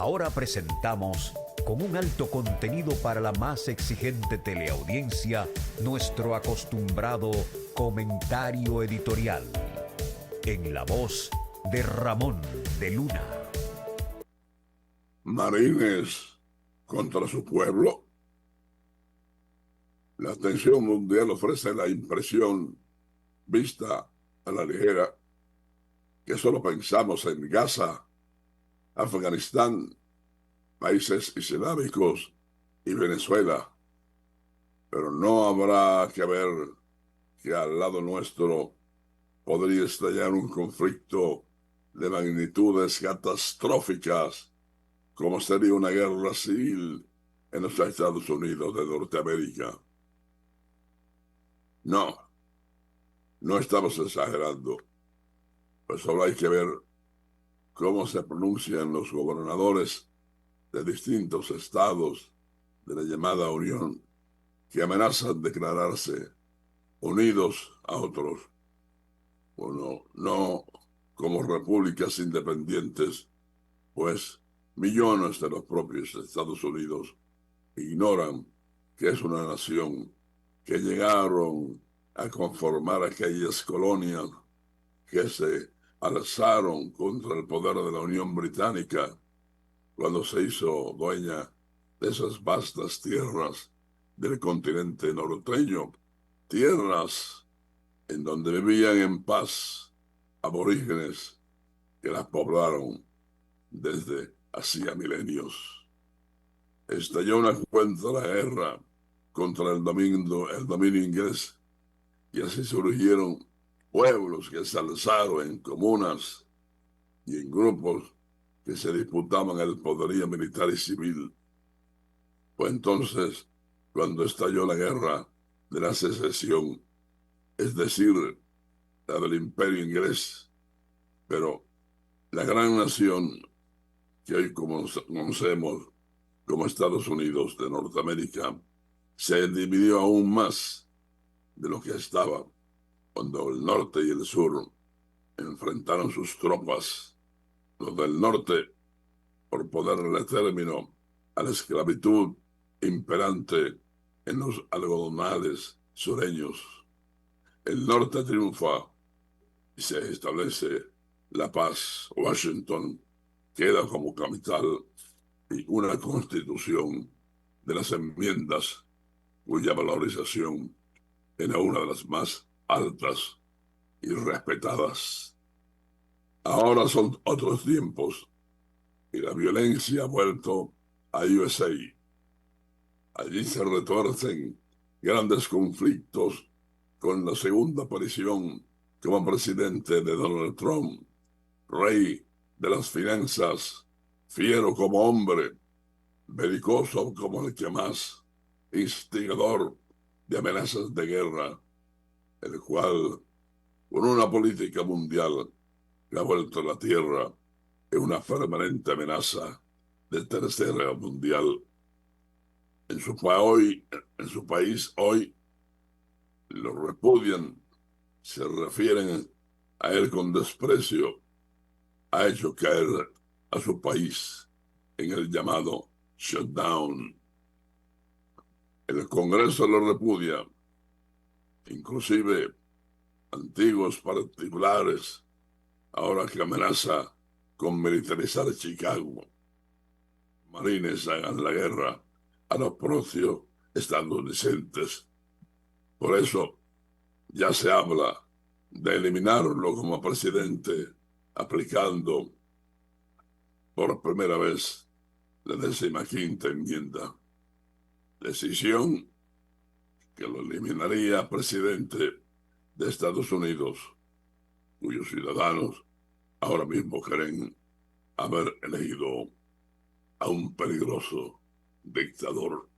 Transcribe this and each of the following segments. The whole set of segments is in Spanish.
Ahora presentamos, con un alto contenido para la más exigente teleaudiencia, nuestro acostumbrado comentario editorial, en la voz de Ramón de Luna. Marines contra su pueblo. La atención mundial ofrece la impresión, vista a la ligera, que solo pensamos en Gaza, Afganistán, países islámicos y Venezuela. Pero no habrá que ver que al lado nuestro podría estallar un conflicto de magnitudes catastróficas, como sería una guerra civil en los Estados Unidos de Norteamérica. No estamos exagerando, pues solo hay que ver cómo se pronuncian los gobernadores de distintos estados de la llamada Unión, que amenazan declararse unidos a otros, bueno, no como repúblicas independientes, pues millones de los propios Estados Unidos ignoran que es una nación que llegaron a conformar aquellas colonias que se alzaron contra el poder de la Unión Británica cuando se hizo dueña de esas vastas tierras del continente norteño, tierras en donde vivían en paz aborígenes que las poblaron desde hacía milenios. Estalló una cuenta la guerra contra el dominio inglés, y así surgieron pueblos que se alzaron en comunas y en grupos que se disputaban el poderío militar y civil. Fue entonces cuando estalló la guerra de la secesión, es decir, la del Imperio inglés. Pero la gran nación que hoy conocemos como Estados Unidos de Norteamérica se dividió aún más de lo que estaba cuando el norte y el sur enfrentaron sus tropas. Los del norte, por ponerle término a la esclavitud imperante en los algodonales sureños. El norte triunfa y se establece la paz. Washington queda como capital y una constitución de las enmiendas cuya valorización era una de las más altas y respetadas. Ahora son otros tiempos y la violencia ha vuelto a USA. Allí se retuercen grandes conflictos con la segunda aparición como presidente de Donald Trump, rey de las finanzas, fiero como hombre, belicoso como el que más, instigador de amenazas de guerra, el cual, con una política mundial que ha vuelto la tierra en una permanente amenaza de tercera guerra mundial. En su país hoy lo repudian, se refieren a él con desprecio, ha hecho caer a su país en el llamado shutdown. El Congreso lo repudia, inclusive antiguos particulares, ahora que amenaza con militarizar Chicago. Marines hagan la guerra a los propios estadounidenses. Por eso ya se habla de eliminarlo como presidente, aplicando por primera vez la 15ª enmienda. Decisión que lo eliminaría presidente de Estados Unidos, cuyos ciudadanos ahora mismo creen haber elegido a un peligroso dictador.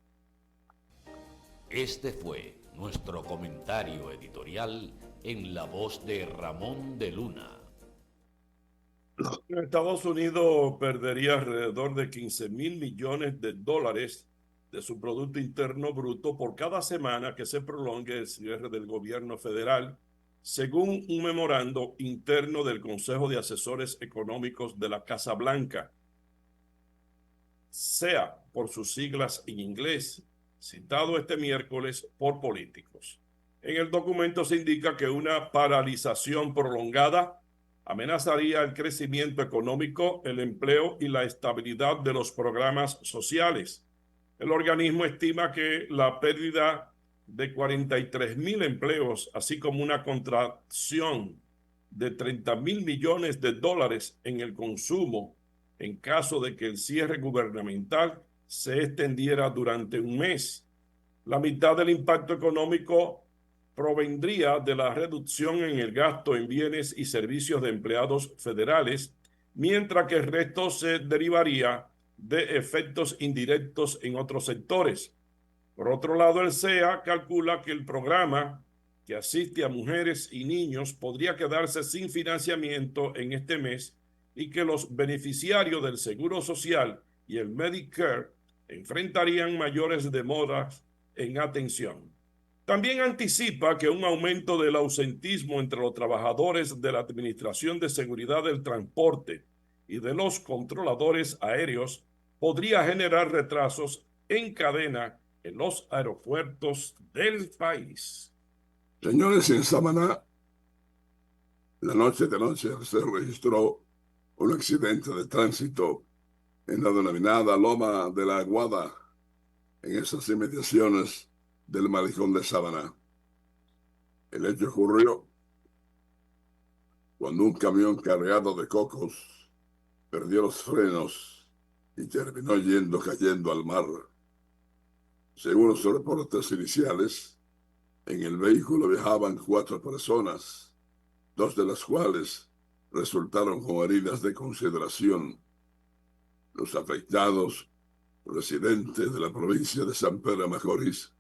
Este fue nuestro comentario editorial en la voz de Ramón de Luna. Estados Unidos perdería alrededor de 15.000 millones de dólares de su Producto Interno Bruto por cada semana que se prolongue el cierre del gobierno federal, según un memorando interno del Consejo de Asesores Económicos de la Casa Blanca. SEA por sus siglas en inglés, citado este miércoles por políticos. En el documento se indica que una paralización prolongada amenazaría el crecimiento económico, el empleo y la estabilidad de los programas sociales. El organismo estima que la pérdida de 43,000 empleos, así como una contracción de 30,000 millones de dólares en el consumo en caso de que el cierre gubernamental se extendiera durante un mes. La mitad del impacto económico provendría de la reducción en el gasto en bienes y servicios de empleados federales, mientras que el resto se derivaría de efectos indirectos en otros sectores. Por otro lado, el SEA calcula que el programa que asiste a mujeres y niños podría quedarse sin financiamiento en este mes y que los beneficiarios del Seguro Social y el Medicare enfrentarían mayores demoras en atención. También anticipa que un aumento del ausentismo entre los trabajadores de la Administración de Seguridad del Transporte y de los controladores aéreos podría generar retrasos en cadena en los aeropuertos del país. Señores, en Samaná, la noche de noche se registró un accidente de tránsito en la denominada Loma de la Aguada, en esas inmediaciones del malecón de Samaná. El hecho ocurrió cuando un camión cargado de cocos perdió los frenos y terminó cayendo al mar. Según los reportes iniciales, en el vehículo viajaban 4 personas, 2 de las cuales resultaron con heridas de consideración. Los afectados, residentes de la provincia de San Pedro de Macorís,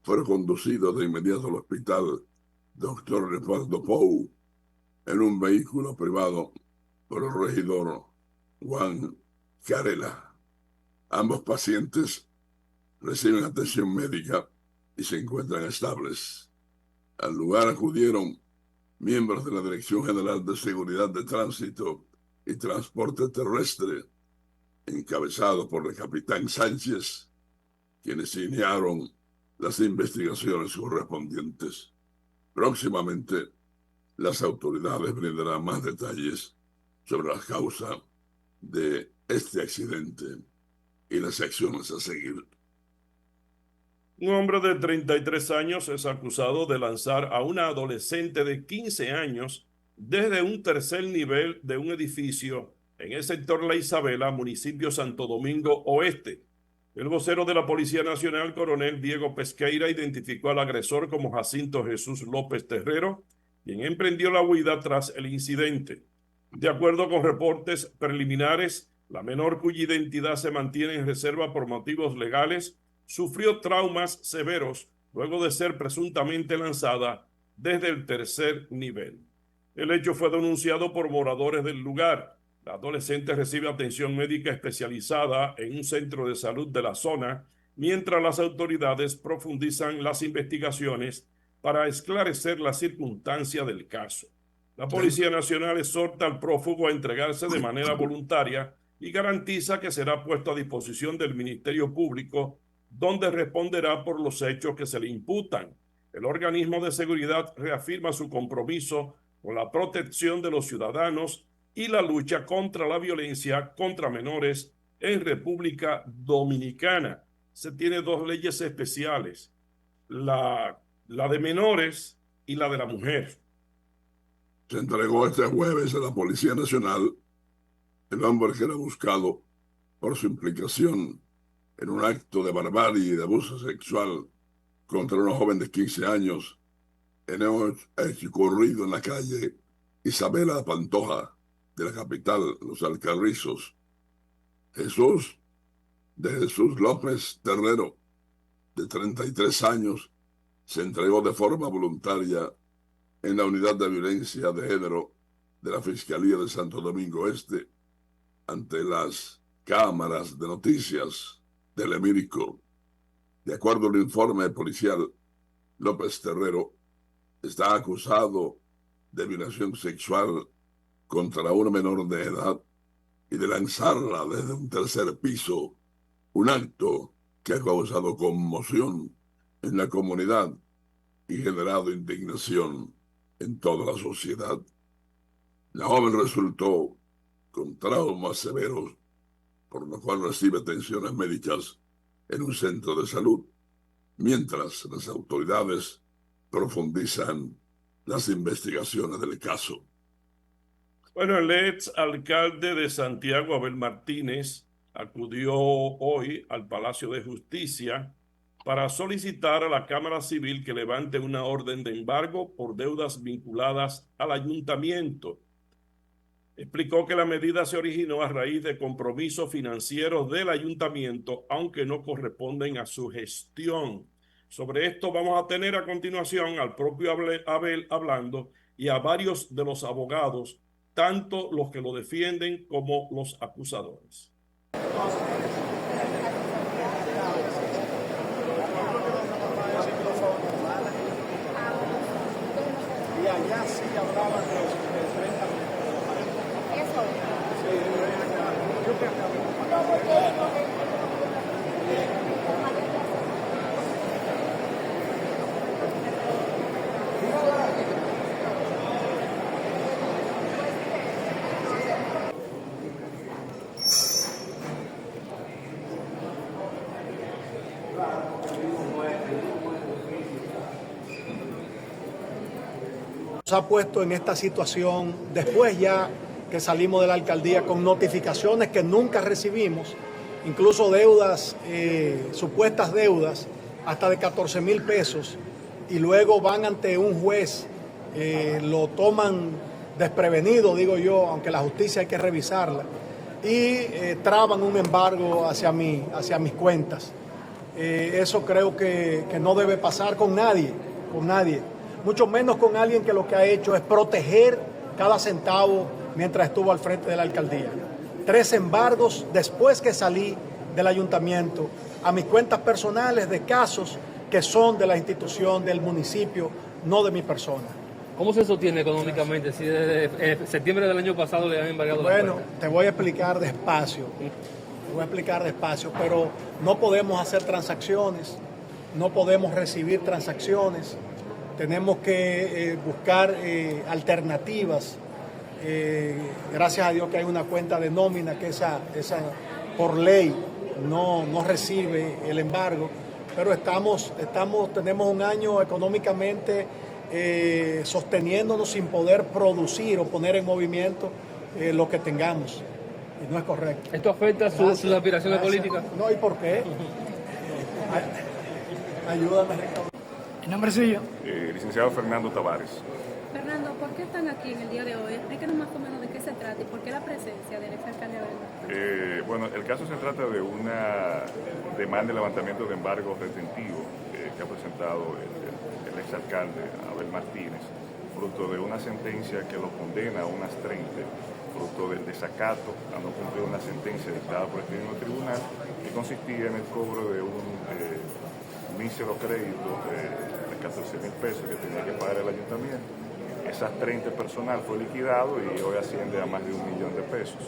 fueron conducidos de inmediato al hospital Dr. Leopoldo Pou en un vehículo privado por el regidor Juan Carela. Ambos pacientes reciben atención médica y se encuentran estables. Al lugar acudieron miembros de la Dirección General de Seguridad de Tránsito y Transporte Terrestre, encabezados por el capitán Sánchez, quienes iniciaron las investigaciones correspondientes. Próximamente, las autoridades brindarán más detalles sobre la causa de este accidente y las acciones a seguir. Un hombre de 33 años es acusado de lanzar a una adolescente de 15 años desde un tercer nivel de un edificio en el sector La Isabela, municipio Santo Domingo Oeste. El vocero de la Policía Nacional, coronel Diego Pesqueira, identificó al agresor como Jacinto Jesús López Terrero, quien emprendió la huida tras el incidente. De acuerdo con reportes preliminares, la menor, cuya identidad se mantiene en reserva por motivos legales, sufrió traumas severos luego de ser presuntamente lanzada desde el tercer nivel. El hecho fue denunciado por moradores del lugar. La adolescente recibe atención médica especializada en un centro de salud de la zona, mientras las autoridades profundizan las investigaciones para esclarecer la circunstancia del caso. La Policía Nacional exhorta al prófugo a entregarse de manera voluntaria y garantiza que será puesto a disposición del Ministerio Público, donde responderá por los hechos que se le imputan. El organismo de seguridad reafirma su compromiso con la protección de los ciudadanos y la lucha contra la violencia contra menores en República Dominicana. Se tiene 2 leyes especiales, la de menores y la de la mujer. Se entregó este jueves a la Policía Nacional el hombre que era buscado por su implicación en un acto de barbarie y de abuso sexual contra una joven de 15 años en un hecho ocurrido en la calle Isabela Pantoja de la capital, Los Alcarrizos. Jesús López Terrero, de 33 años, se entregó de forma voluntaria en la Unidad de Violencia de Género de la Fiscalía de Santo Domingo Este ante las cámaras de noticias del Emírico. De acuerdo al informe policial, López Terrero está acusado de violación sexual contra una menor de edad y de lanzarla desde un tercer piso un acto que ha causado conmoción en la comunidad y generado indignación en toda la sociedad. La joven resultó con traumas severos, por lo cual recibe atenciones médicas en un centro de salud, mientras las autoridades profundizan las investigaciones del caso. Bueno, el ex alcalde de Santiago, Abel Martínez, acudió hoy al Palacio de Justicia para solicitar a la Cámara Civil que levante una orden de embargo por deudas vinculadas al ayuntamiento. Explicó que la medida se originó a raíz de compromisos financieros del ayuntamiento, aunque no corresponden a su gestión. Sobre esto vamos a tener a continuación al propio Abel hablando y a varios de los abogados, tanto los que lo defienden como los acusadores. Y allá sí hablaban de 30 minutos. Eso. Sí, yo que acabo. Nos ha puesto en esta situación después ya que salimos de la alcaldía con notificaciones que nunca recibimos, incluso deudas, supuestas deudas hasta de 14,000 pesos, y luego van ante un juez, lo toman desprevenido, digo yo, aunque la justicia hay que revisarla, y traban un embargo hacia mis cuentas. Eso creo que no debe pasar con nadie, mucho menos con alguien que lo que ha hecho es proteger cada centavo mientras estuvo al frente de la alcaldía. 3 embargos después que salí del ayuntamiento a mis cuentas personales de casos que son de la institución, del municipio, no de mi persona. ¿Cómo se sostiene económicamente si desde septiembre del año pasado le han embargado la cuenta? Bueno, te voy a explicar despacio, pero no podemos hacer transacciones, no podemos recibir transacciones, tenemos que buscar alternativas. Gracias a Dios que hay una cuenta de nómina que esa por ley no recibe el embargo, pero tenemos un año económicamente sosteniéndonos sin poder producir o poner en movimiento lo que tengamos, y no es correcto. ¿Esto afecta sus aspiraciones políticas? No, ¿y por qué? Ayúdame, Ricardo. ¿El nombre suyo? Licenciado Fernando Tavares. Fernando, ¿por qué están aquí en el día de hoy? Explíquenos más o menos de qué se trata y por qué la presencia del exalcalde Abel. Bueno, el caso se trata de una demanda de levantamiento de embargo retentivo que ha presentado el exalcalde Abel Martínez, fruto de una sentencia que lo condena a unas 30, fruto del desacato a no cumplir una sentencia dictada por el mismo tribunal, que consistía en el cobro de un mísero crédito de 14,000 pesos que tenía que pagar el ayuntamiento. Esas 30 personal fue liquidado y hoy asciende a más de 1 millón de pesos.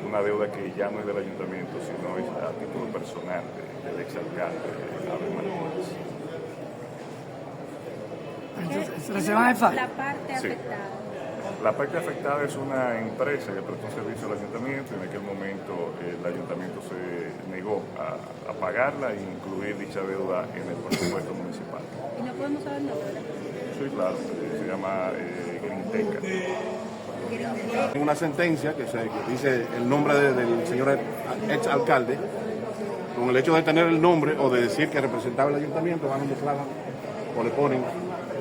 Una deuda que ya no es del ayuntamiento, sino es a título personal del exalcalde Abel Martínez. Entonces, ¿se van a dejar? La parte afectada. La parte afectada es una empresa que prestó un servicio al ayuntamiento. En aquel momento el ayuntamiento se negó a pagarla e incluir dicha deuda en el presupuesto municipal. ¿Y no podemos saber el nombre? Sí, claro, se llama Grinteca. Una sentencia que dice el nombre del señor ex alcalde, con el hecho de tener el nombre o de decir que representaba el ayuntamiento, van a declarar o le ponen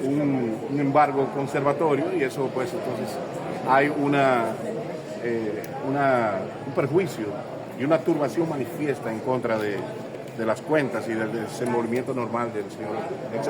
un embargo conservatorio, y eso pues entonces hay un perjuicio y una turbación manifiesta en contra de las cuentas y del desenvolvimiento normal del señor ex